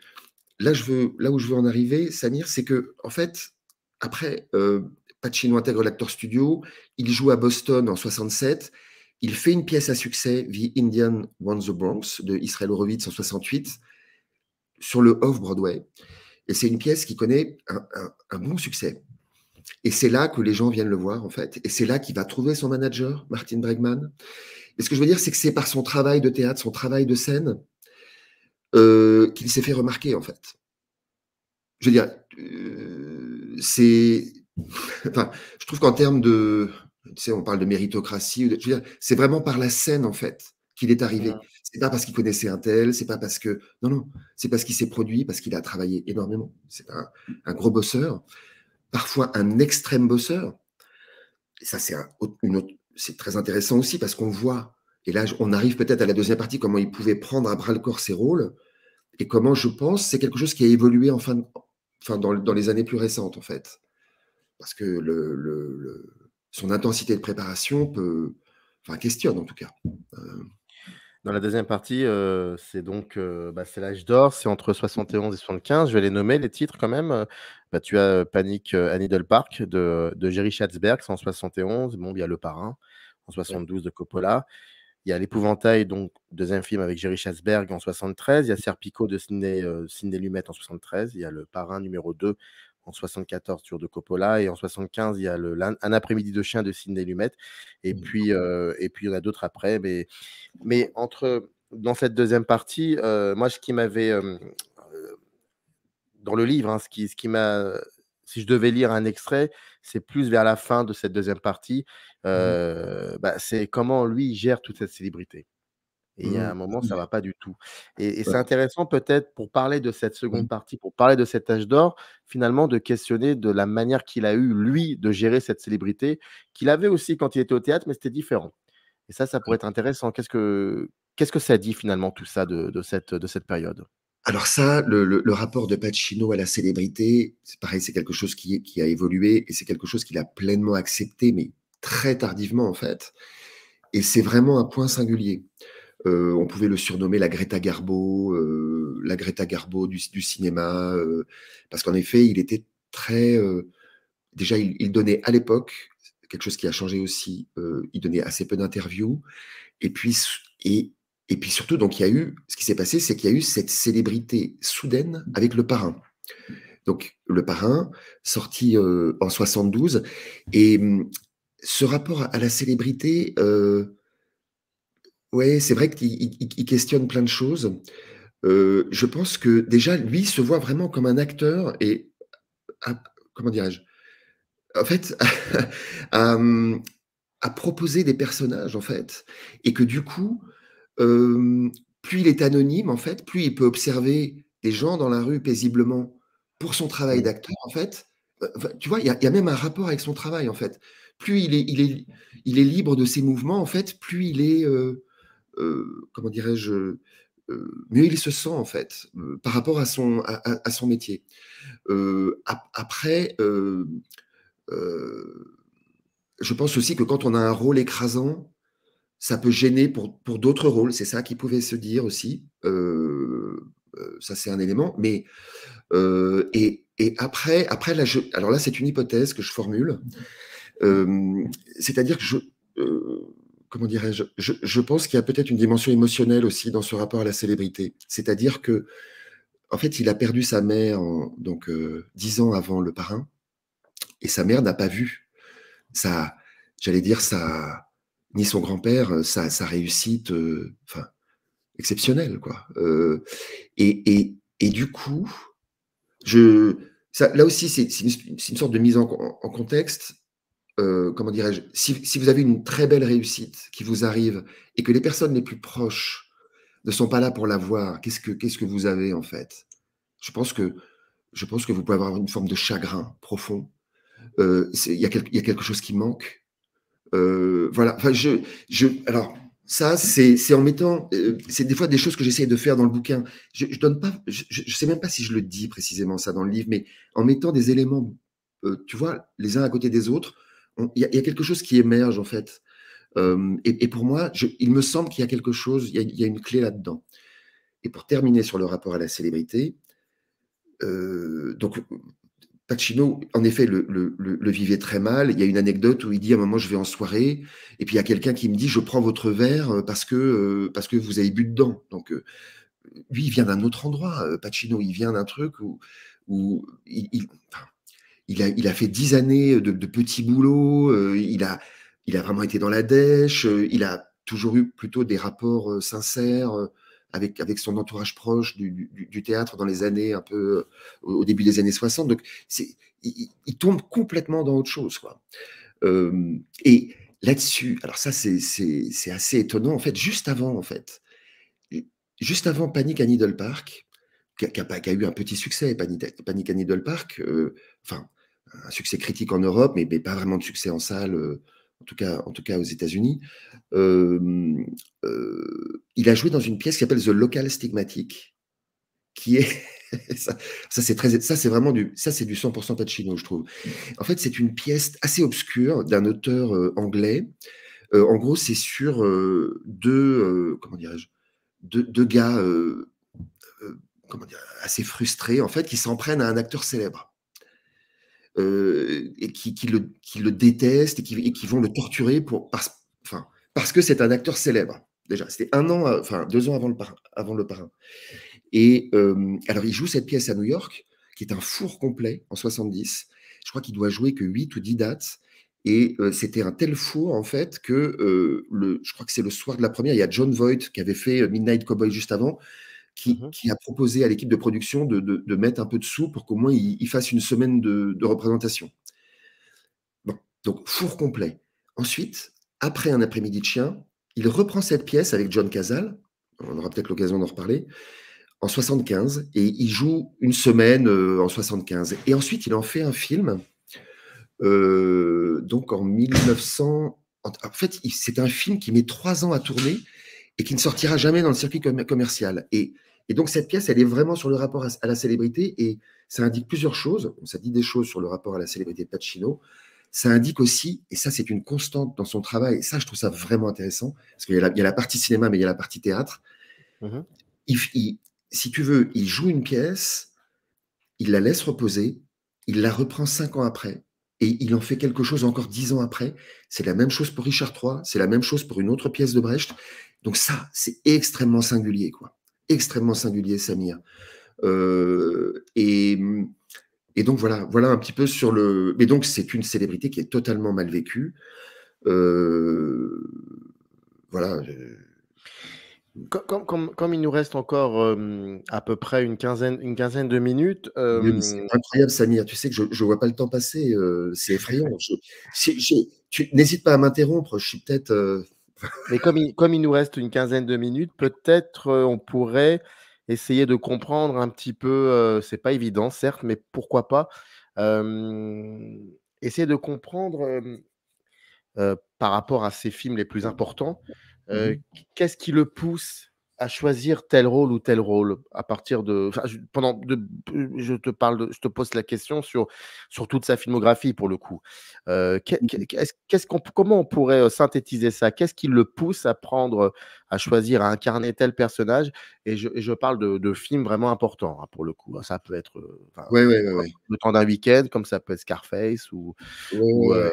là où je veux en arriver, Samir, c'est que, en fait, après, Pacino intègre l'Actor Studio, il joue à Boston en 67, il fait une pièce à succès, The Indian Wants the Bronx, de Israel Horovitz en 68, sur le Off-Broadway. Et c'est une pièce qui connaît un bon succès. Et c'est là que les gens viennent le voir, en fait. Et c'est là qu'il va trouver son manager, Martin Bregman. Et ce que je veux dire, c'est que c'est par son travail de théâtre, son travail de scène, qu'il s'est fait remarquer, en fait. Je veux dire, c'est... Enfin, je trouve qu'en termes de... Tu sais, on parle de méritocratie. Je veux dire, c'est vraiment par la scène, en fait, qu'il est arrivé. C'est pas parce qu'il connaissait un tel, c'est pas parce que... Non, non, c'est parce qu'il s'est produit, parce qu'il a travaillé énormément. C'est un gros bosseur, parfois un extrême bosseur. Et ça, c'est très intéressant aussi, parce qu'on voit, et là, on arrive peut-être à la deuxième partie, comment il pouvait prendre à bras-le-corps ses rôles, et comment, je pense, c'est quelque chose qui a évolué dans les années plus récentes, en fait. Parce que son intensité de préparation questionne, en tout cas. Dans la deuxième partie, c'est donc c'est l'âge d'or, c'est entre 71 et 75. Je vais les nommer, les titres quand même. Tu as Panic à Needle Park de Jerry Schatzberg, c'est en 71. Bon, il y a Le Parrain en 72 de Coppola. Il y a L'Épouvantail, donc deuxième film avec Jerry Schatzberg en 73. Il y a Serpico de Sidney Lumet en 73. Il y a Le Parrain numéro 2 en 74 sur de Coppola. Et en 75, il y a Un après-midi de chien de Sidney Lumet. Et puis, il y en a d'autres après. Mais dans cette deuxième partie, moi, ce qui m'avait dans le livre, ce qui m'a, si je devais lire un extrait, c'est plus vers la fin de cette deuxième partie. C'est comment lui il gère toute cette célébrité. Et il y a un moment, ça va pas du tout. Et c'est intéressant peut-être pour parler de cette seconde partie, pour parler de cet âge d'or, finalement, de questionner de la manière qu'il a eu, lui, de gérer cette célébrité, qu'il avait aussi quand il était au théâtre, mais c'était différent. Et ça pourrait être intéressant. Qu'est-ce que ça dit finalement tout ça de cette période? Alors ça, le rapport de Pacino à la célébrité, c'est pareil, c'est quelque chose qui a évolué et c'est quelque chose qu'il a pleinement accepté, mais très tardivement en fait. Et c'est vraiment un point singulier. On pouvait le surnommer la Greta Garbo du cinéma, parce qu'en effet, il était très... déjà, il donnait à l'époque, quelque chose qui a changé aussi, il donnait assez peu d'interviews, et puis surtout, donc, ce qui s'est passé, c'est qu'il y a eu cette célébrité soudaine avec Le Parrain. Donc, Le Parrain, sorti en 72, et ce rapport à la célébrité... ouais, c'est vrai qu'il questionne plein de choses. Je pense que déjà, lui se voit vraiment comme un acteur et, comment dirais-je, en fait, à, à proposer des personnages, en fait, et que du coup, plus il est anonyme, en fait, plus il peut observer des gens dans la rue paisiblement pour son travail d'acteur, en fait. Tu vois, il y a même un rapport avec son travail, en fait. Plus il est libre de ses mouvements, en fait, plus il est... comment dirais-je, mieux il se sent en fait par rapport à son métier. Après, je pense aussi que quand on a un rôle écrasant, ça peut gêner pour d'autres rôles. C'est ça qui pouvait se dire aussi. Ça, c'est un élément. Mais et après là, alors là, c'est une hypothèse que je formule. C'est-à-dire que comment dirais-je, je pense qu'il y a peut-être une dimension émotionnelle aussi dans ce rapport à la célébrité. C'est-à-dire que, en fait, il a perdu sa mère 10 ans avant Le Parrain, et sa mère n'a pas vu j'allais dire ni son grand-père, sa réussite, exceptionnelle, quoi. Et du coup, là aussi, c'est une sorte de mise en contexte. Comment dirais-je, si vous avez une très belle réussite qui vous arrive et que les personnes les plus proches ne sont pas là pour la voir, qu'est-ce que vous avez en fait? Je pense que vous pouvez avoir une forme de chagrin profond. Il y a quelque chose qui manque. Voilà. Enfin, alors ça, c'est en mettant, c'est des fois des choses que j'essaie de faire dans le bouquin. Je donne pas, je sais même pas si je le dis précisément ça dans le livre, mais en mettant des éléments, tu vois, les uns à côté des autres. Il y a quelque chose qui émerge, en fait. Et pour moi, il me semble qu'il y a quelque chose, il y a une clé là-dedans. Et pour terminer sur le rapport à la célébrité, donc, Pacino, en effet, le vivait très mal. Il y a une anecdote où il dit à un moment, je vais en soirée, et puis il y a quelqu'un qui me dit, je prends votre verre parce que vous avez bu dedans. Donc, lui, il vient d'un autre endroit, Pacino. Il vient d'un truc où enfin, il a fait 10 années de petits boulots. Il a vraiment été dans la dèche. Il a toujours eu plutôt des rapports sincères avec son entourage proche du théâtre dans les années un peu au début des années 60. Donc, il tombe complètement dans autre chose, quoi. Et là-dessus, alors ça, c'est assez étonnant. En fait, juste avant Panic à Needle Park, qui a eu un petit succès, Panic à Needle Park, enfin, un succès critique en Europe, mais pas vraiment de succès en salle, en tout cas aux États-Unis. Il a joué dans une pièce qui s'appelle The Local Stigmatic, qui est ça, c'est vraiment du 100% Pacino, je trouve. En fait, c'est une pièce assez obscure d'un auteur anglais. En gros, c'est sur comment dirais-je, deux gars comment dire, assez frustrés, en fait, qui s'en prennent à un acteur célèbre. Et qui le détestent et qui vont le torturer parce que c'est un acteur célèbre. Déjà, c'était 2 ans avant le Parrain. Et alors, il joue cette pièce à New York, qui est un four complet en 70. Je crois qu'il doit jouer que 8 ou 10 dates. Et c'était un tel four, en fait, que je crois que c'est le soir de la première, il y a John Voight qui avait fait Midnight Cowboy juste avant, qui a proposé à l'équipe de production de mettre un peu de sous pour qu'au moins il fasse une semaine de représentation. Bon, donc four complet. Ensuite, après un après-midi de chien, il reprend cette pièce avec John Cazale, on aura peut-être l'occasion d'en reparler, en 75, et il joue une semaine en 75. Et ensuite, il en fait un film, donc en 1900. En fait, c'est un film qui met 3 ans à tourner et qui ne sortira jamais dans le circuit commercial. Et donc, cette pièce, elle est vraiment sur le rapport à la célébrité, et ça indique plusieurs choses. Ça dit des choses sur le rapport à la célébrité de Pacino. Ça indique aussi, et ça, c'est une constante dans son travail, et ça, je trouve ça vraiment intéressant, parce qu'il y a la partie cinéma, mais il y a la partie théâtre. Si tu veux, il joue une pièce, il la laisse reposer, il la reprend 5 ans après, et il en fait quelque chose encore 10 ans après. C'est la même chose pour Richard III, c'est la même chose pour une autre pièce de Brecht. Donc ça, c'est extrêmement singulier, quoi. Extrêmement singulier, Samir. Et donc voilà un petit peu sur le. Mais donc c'est une célébrité qui est totalement mal vécue. Voilà. Comme il nous reste encore à peu près une quinzaine de minutes. C'est incroyable, Samir. Tu sais que je ne vois pas le temps passer. C'est effrayant. Tu n'hésites pas à m'interrompre. Je suis peut-être. Mais comme il nous reste une quinzaine de minutes, peut-être on pourrait essayer de comprendre un petit peu, c'est pas évident certes, mais pourquoi pas, essayer de comprendre, par rapport à ses films les plus importants, qu'est-ce qui le pousse à choisir tel rôle ou tel rôle? À partir de enfin, je te pose la question sur toute sa filmographie pour le coup. Comment on pourrait, synthétiser ça? Qu'est-ce qui le pousse à à choisir, à incarner tel personnage? Et je parle de films vraiment importants, hein, pour le coup, hein. Ça peut être, enfin, Ouais. Le temps d'un week-end, comme ça peut être Scarface ou Ouais.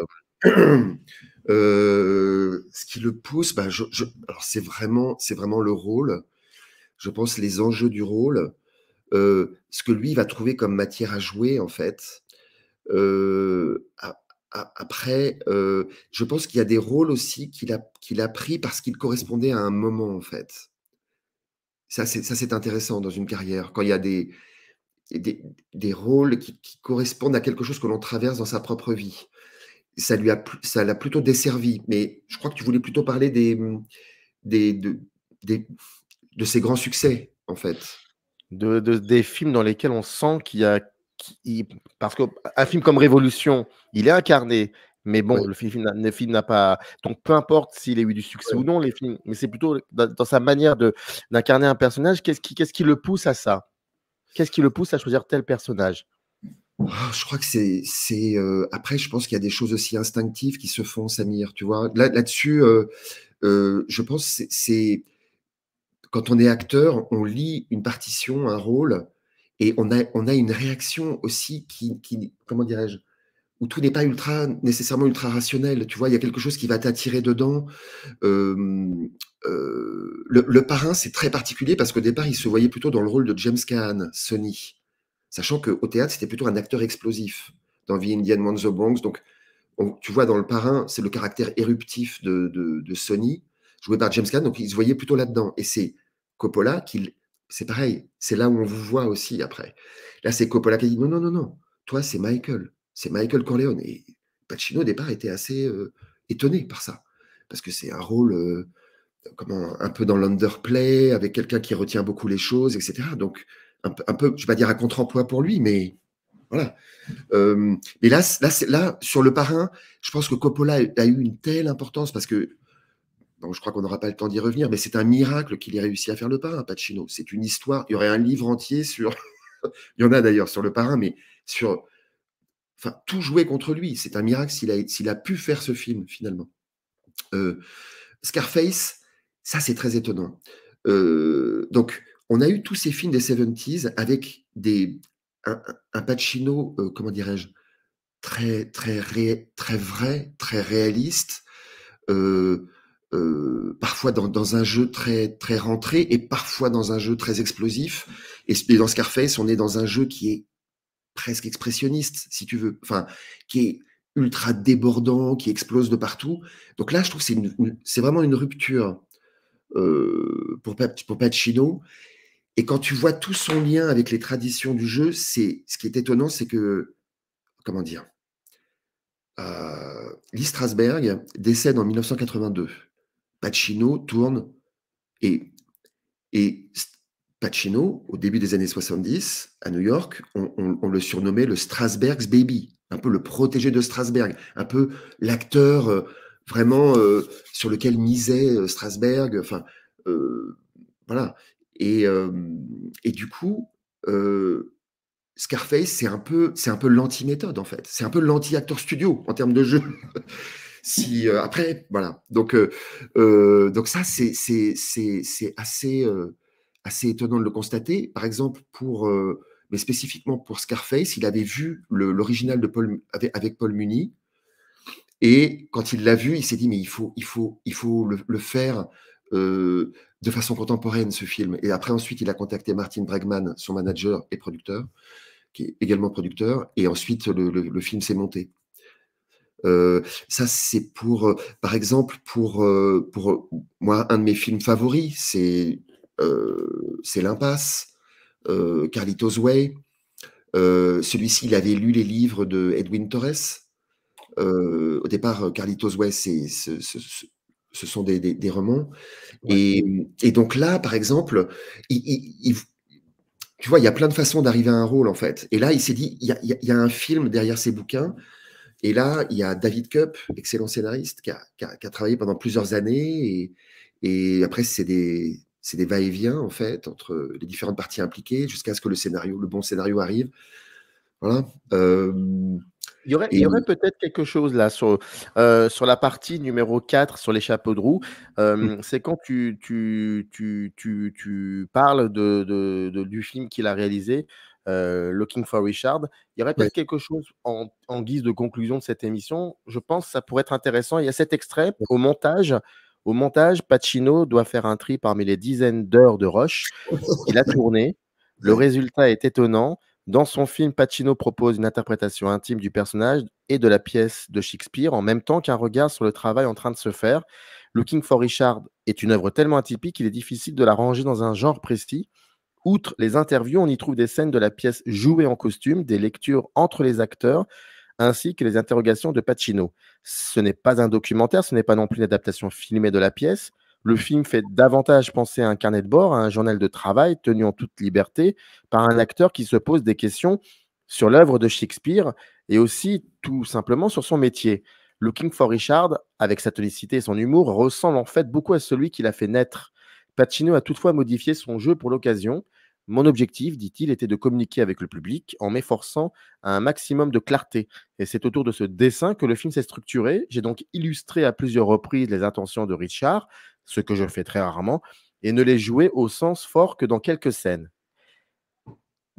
Ce qui le pousse, alors c'est vraiment le rôle. Je pense les enjeux du rôle, ce que lui va trouver comme matière à jouer en fait. Après, je pense qu'il y a des rôles aussi qu'il a pris parce qu'ils correspondaient à un moment en fait. Ça c'est intéressant dans une carrière quand il y a des rôles qui correspondent à quelque chose que l'on traverse dans sa propre vie. Ça l'a plutôt desservi. Mais je crois que tu voulais plutôt parler de ses grands succès, en fait. Des films dans lesquels on sent qu'il y a parce qu'un film comme Révolution, il est incarné, mais bon, Ouais. le film n'a pas donc peu importe s'il a eu du succès ou non, les films, mais c'est plutôt dans sa manière d'incarner un personnage, qu'est-ce qui le pousse à ça? Qu'est-ce qui le pousse à choisir tel personnage? Je crois que c'est après, je pense qu'il y a des choses aussi instinctives qui se font, Samir, tu vois? Là-dessus, je pense c'est quand on est acteur, on lit une partition, un rôle, Et on a une réaction aussi qui comment dirais-je, où tout n'est pas nécessairement ultra rationnel. Tu vois, il y a quelque chose qui va t'attirer dedans. Le parrain, c'est très particulier parce qu'au départ, il se voyait plutôt dans le rôle de James Caan, Sonny, sachant qu'au théâtre, c'était plutôt un acteur explosif dans The Indian Man of the Bronx. Donc, tu vois, dans le parrain, c'est le caractère éruptif de Sonny, joué par James Caan, donc il se voyait plutôt là-dedans. Et c'est Coppola c'est pareil, c'est là où on vous voit aussi après. Là, c'est Coppola qui dit non, non, non, non, toi, c'est Michael Corleone. Et Pacino, au départ, était assez étonné par ça, parce que c'est un rôle un peu dans l'underplay, avec quelqu'un qui retient beaucoup les choses, etc. Donc, un peu, je ne vais pas dire à contre-emploi pour lui, mais voilà. Mais là, sur le parrain, je pense que Coppola a eu une telle importance parce que, bon, je crois qu'on n'aura pas le temps d'y revenir, mais c'est un miracle qu'il ait réussi à faire le parrain, Pacino. C'est une histoire. Il y aurait un livre entier sur. Il y en a d'ailleurs sur le parrain, mais sur. Enfin, tout jouait contre lui. C'est un miracle s'il a pu faire ce film, finalement. Scarface, ça, c'est très étonnant. Donc, on a eu tous ces films des 70s avec un Pacino, comment dirais-je, très vrai, très réaliste, parfois dans un jeu très rentré et parfois dans un jeu très explosif. Et dans Scarface, on est dans un jeu qui est presque expressionniste, si tu veux, enfin, qui est ultra débordant, qui explose de partout. Donc là, je trouve que c'est vraiment une rupture pour Pacino. Et quand tu vois tout son lien avec les traditions du jeu, ce qui est étonnant, c'est que, comment dire, Lee Strasberg décède en 1982. Pacino tourne et, et Pacino, au début des années 70, à New York, on le surnommait le Strasberg's Baby, un peu le protégé de Strasberg, un peu l'acteur vraiment sur lequel misait Strasberg. Enfin, voilà. Et du coup, Scarface, c'est un peu l'anti-méthode, en fait. C'est un peu l'anti-acteur studio en termes de jeu. Après, voilà. Donc ça, c'est assez étonnant de le constater. Par exemple, mais spécifiquement pour Scarface, il avait vu l'original de avec Paul Muni. Et quand il l'a vu, il s'est dit, mais il faut le faire de façon contemporaine, ce film. Et après, ensuite, il a contacté Martin Bregman, son manager et producteur, qui est également producteur. Et ensuite, le film s'est monté. Ça, c'est par exemple, pour moi, un de mes films favoris, c'est L'Impasse, Carlitos Way. Celui-ci, il avait lu les livres de Edwin Torres. Au départ, Carlitos Way, ce sont des romans. Ouais. Et donc là, par exemple, tu vois, il y a plein de façons d'arriver à un rôle, en fait. Et là, il s'est dit, il y a un film derrière ces bouquins. Et là, il y a David Koepp, excellent scénariste, qui a travaillé pendant plusieurs années. Et après, c'est des va-et-vient, en fait, entre les différentes parties impliquées, jusqu'à ce que le bon scénario arrive. Voilà. Il y aurait peut-être quelque chose là sur la partie numéro 4, sur les chapeaux de roue. C'est quand tu parles du film qu'il a réalisé, Looking for Richard. Il y aurait Ouais. peut-être quelque chose en guise de conclusion de cette émission. Je pense que ça pourrait être intéressant. Il y a cet extrait au montage. Au montage, Pacino doit faire un tri parmi les dizaines d'heures de rush qu'il a tourné. Le Ouais. résultat est étonnant. Dans son film, Pacino propose une interprétation intime du personnage et de la pièce de Shakespeare, en même temps qu'un regard sur le travail en train de se faire. Looking for Richard est une œuvre tellement atypique qu'il est difficile de la ranger dans un genre précis. Outre les interviews, on y trouve des scènes de la pièce jouées en costume, des lectures entre les acteurs, ainsi que les interrogations de Pacino. Ce n'est pas un documentaire, ce n'est pas non plus une adaptation filmée de la pièce. Le film fait davantage penser à un carnet de bord, à un journal de travail tenu en toute liberté par un acteur qui se pose des questions sur l'œuvre de Shakespeare et aussi tout simplement sur son métier. Looking for Richard, avec sa tonicité et son humour, ressemble en fait beaucoup à celui qui l'a fait naître. Pacino a toutefois modifié son jeu pour l'occasion. Mon objectif, dit-il, était de communiquer avec le public en m'efforçant à un maximum de clarté. Et c'est autour de ce dessin que le film s'est structuré. J'ai donc illustré à plusieurs reprises les intentions de Richard, ce que je fais très rarement, et ne les jouer au sens fort que dans quelques scènes.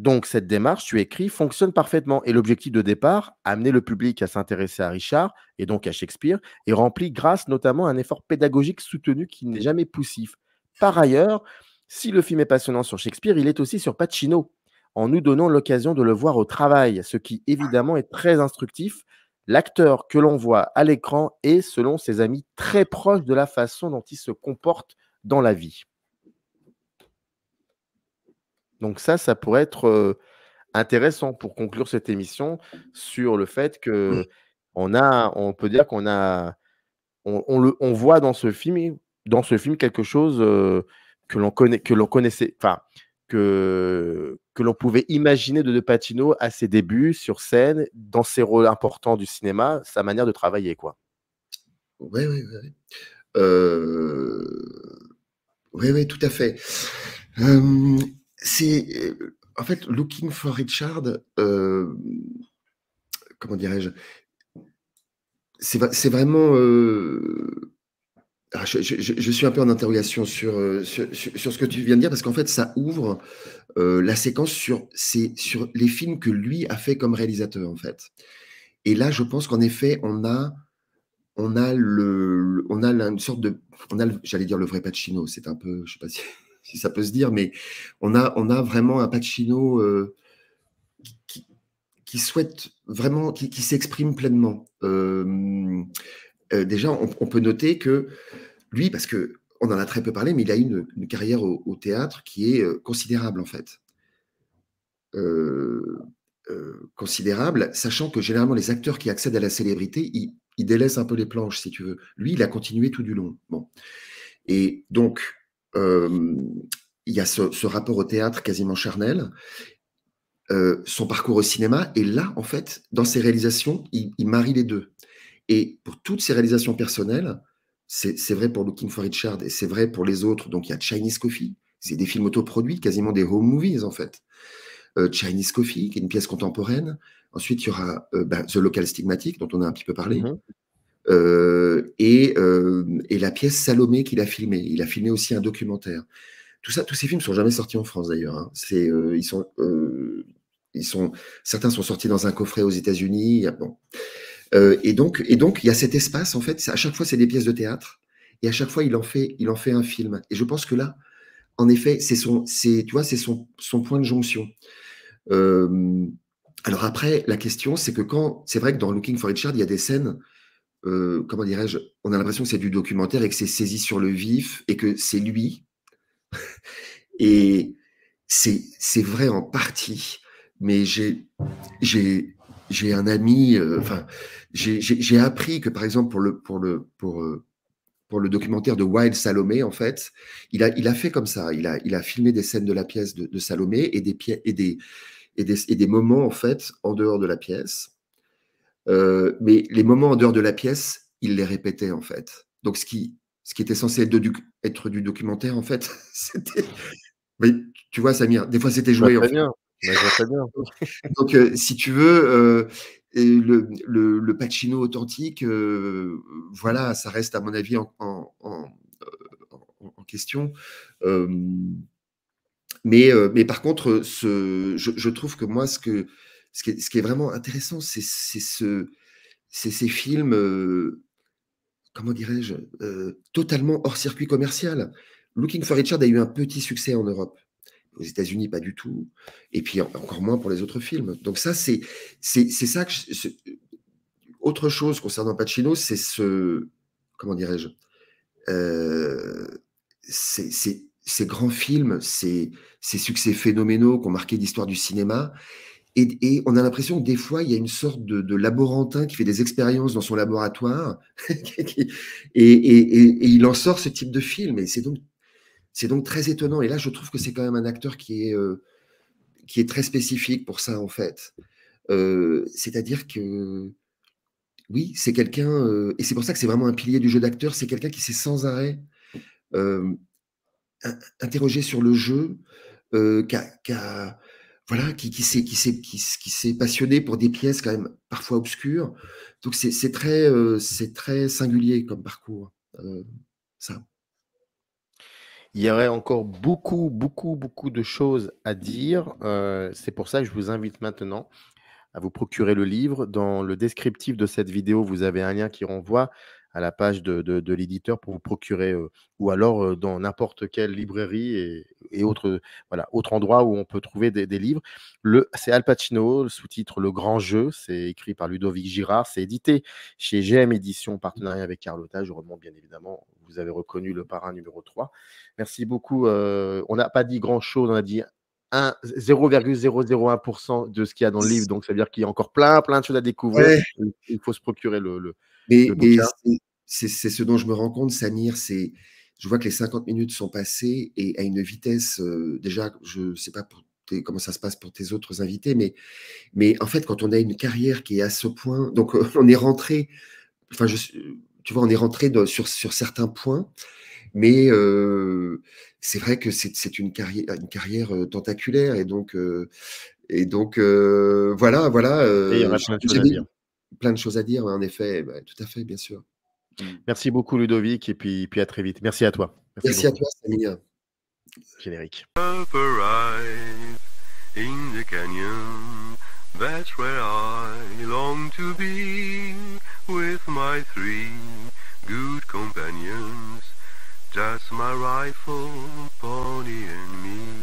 Donc, cette démarche, tu écris, fonctionne parfaitement. Et l'objectif de départ, amener le public à s'intéresser à Richard et donc à Shakespeare, est rempli grâce notamment à un effort pédagogique soutenu qui n'est jamais poussif. Par ailleurs, si le film est passionnant sur Shakespeare, il est aussi sur Pacino, en nous donnant l'occasion de le voir au travail, ce qui évidemment est très instructif. L'acteur que l'on voit à l'écran est, selon ses amis, très proche de la façon dont il se comporte dans la vie. Donc ça pourrait être intéressant pour conclure cette émission sur le fait que on peut dire on voit dans ce film quelque chose que l'on connaissait, enfin que l'on pouvait imaginer de Pacino à ses débuts sur scène, dans ses rôles importants du cinéma, sa manière de travailler, quoi. Oui, oui, oui. Oui, oui, tout à fait. En fait, Looking for Richard, comment dirais-je, c'est vraiment. Je suis un peu en interrogation sur ce que tu viens de dire, parce qu'en fait, ça ouvre la séquence sur les films que lui a fait comme réalisateur, en fait. Et là, je pense qu'en effet, on a une sorte de, j'allais dire le vrai Pacino, c'est un peu, je sais pas si ça peut se dire, mais on a vraiment un Pacino qui souhaite vraiment, qui s'exprime pleinement. Déjà, on peut noter que lui, parce que on en a très peu parlé, mais il a eu une carrière au théâtre qui est considérable, en fait. Considérable, sachant que généralement les acteurs qui accèdent à la célébrité, ils délaissent un peu les planches, si tu veux. Lui, il a continué tout du long. Bon. Et donc, il y a ce rapport au théâtre quasiment charnel, son parcours au cinéma, et là, en fait, dans ses réalisations, il marie les deux. Et pour toutes ses réalisations personnelles, c'est vrai pour Looking for Richard et c'est vrai pour les autres. Donc, il y a Chinese Coffee, c'est des films autoproduits, quasiment des home movies, en fait. Chinese Coffee, qui est une pièce contemporaine. Ensuite, il y aura The Local Stigmatic, dont on a un petit peu parlé. Et la pièce Salomé qu'il a filmée. Il a filmé aussi un documentaire. Tous ces films ne sont jamais sortis en France, d'ailleurs. Hein. Certains sont sortis dans un coffret aux États-Unis. Bon. Et donc, il y a cet espace, en fait. À chaque fois, c'est des pièces de théâtre. Et à chaque fois, il en fait un film. Et je pense que là, en effet, c'est son point de jonction. Alors après, la question, c'est que c'est vrai que dans Looking for Richard, il y a des scènes, comment dirais-je, on a l'impression que c'est du documentaire et que c'est saisi sur le vif et que c'est lui. Et c'est vrai en partie, mais j'ai un ami, j'ai appris que par exemple pour le documentaire de Wild Salomé, en fait, il a fait comme ça. Il a filmé des scènes de la pièce de Salomé et des moments, en fait, en dehors de la pièce. Mais les moments en dehors de la pièce, il les répétait, en fait. Donc, ce qui était censé être du documentaire, en fait, c'était. Mais tu vois, Samir, des fois, c'était joué. Très bien. Je vois très bien. Donc, si tu veux, le Pacino authentique, voilà, ça reste, à mon avis, en question. Mais par contre, je trouve que moi, ce qui est vraiment intéressant, c'est ces films, comment dirais-je, totalement hors circuit commercial. Looking for Richard a eu un petit succès en Europe. Aux États-Unis, pas du tout. Et puis encore moins pour les autres films. Donc ça, c'est ça que autre chose concernant Pacino, c'est comment dirais-je, ces grands films, ces succès phénoménaux qui ont marqué l'histoire du cinéma. Et on a l'impression que des fois, il y a une sorte de laborantin qui fait des expériences dans son laboratoire et il en sort ce type de film. Et c'est donc très étonnant. Et là, je trouve que c'est quand même un acteur qui est très spécifique pour ça, en fait. C'est-à-dire que, oui, c'est quelqu'un, et c'est pour ça que c'est vraiment un pilier du jeu d'acteur, c'est quelqu'un qui s'est sans arrêt interrogé sur le jeu, voilà, qui s'est passionné pour des pièces quand même parfois obscures. Donc c'est très singulier comme parcours, ça. Il y aurait encore beaucoup de choses à dire. C'est pour ça que je vous invite maintenant à vous procurer le livre. Dans le descriptif de cette vidéo, vous avez un lien qui renvoie à la page de l'éditeur pour vous procurer, ou alors dans n'importe quelle librairie et autres, voilà, autre endroit où on peut trouver des livres. C'est Al Pacino, le sous-titre Le Grand Jeu, c'est écrit par Ludovic Girard, c'est édité chez GM Éditions en partenariat avec Carlotta. Je remonte bien évidemment, vous avez reconnu le parrain numéro 3. Merci beaucoup. On n'a pas dit grand-chose, on a dit 0,001% de ce qu'il y a dans le livre. Donc, ça veut dire qu'il y a encore plein de choses à découvrir. Ouais. Il faut se procurer le Mais bouquin. c'est ce dont je me rends compte, Samir, je vois que les 50 minutes sont passées et à une vitesse, déjà, je ne sais pas comment ça se passe pour tes autres invités, mais en fait, quand on a une carrière qui est à ce point, donc on est rentré, enfin, tu vois, on est rentré sur certains points, mais c'est vrai que c'est une carrière tentaculaire et donc voilà, Et il y aura plein de choses à dire. plein de choses à dire, en effet, bah, tout à fait, bien sûr. Merci beaucoup, Ludovic, et puis à très vite. Merci à toi. Merci à beaucoup. toi, Samir. Générique. Up arrive in the canyon, that's where I long to be, with my 3 good companions, just my rifle, pony and me.